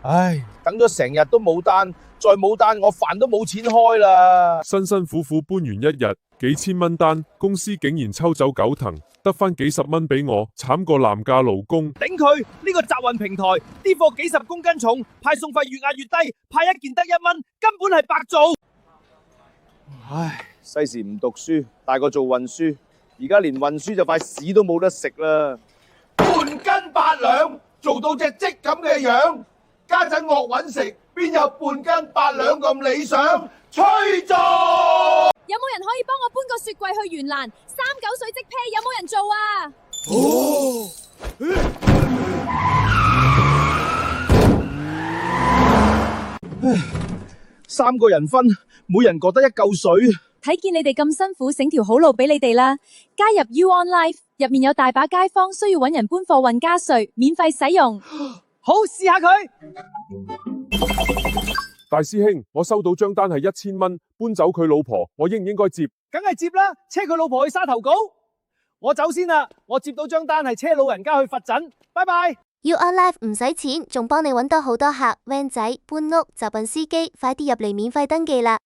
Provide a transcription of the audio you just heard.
唉，等咗成日都冇單，再冇單我飯都冇錢開啦。辛辛苦苦搬完一日，幾千蚊單，公司竟然抽走9藤，得返幾十蚊俾我，慘過男嫁勞工。頂佢！呢個集運平台，啲貨幾十公斤重，派送費越壓越低，派一件得1蚊，根本係白做。唉，細時唔讀書，大個做運輸，而家連運輸就塊屎都冇得食啦。半斤8兩，做到隻積咁嘅樣，家陣惡揾食，邊有半斤8兩咁理想？吹咗！有冇人可以幫我搬個雪櫃去元蘭？39水即啤，有冇人做啊？3個人分，每人各得1嚿水。睇見你哋咁辛苦，整條好路俾你哋啦！加入 You On Life， 入面有大把街坊需要揾人搬貨運加稅，免費使用。好，試下佢。大師兄，我收到張單係1000蚊，搬走佢老婆，我應唔應該接？梗係接啦，車佢老婆去沙頭角。我走先啦，我接到張單係車老人家去佛診。拜拜。You On Life 唔使錢，仲幫你揾到好多客 van 仔、搬屋、集運司機，快啲入嚟免費登記啦！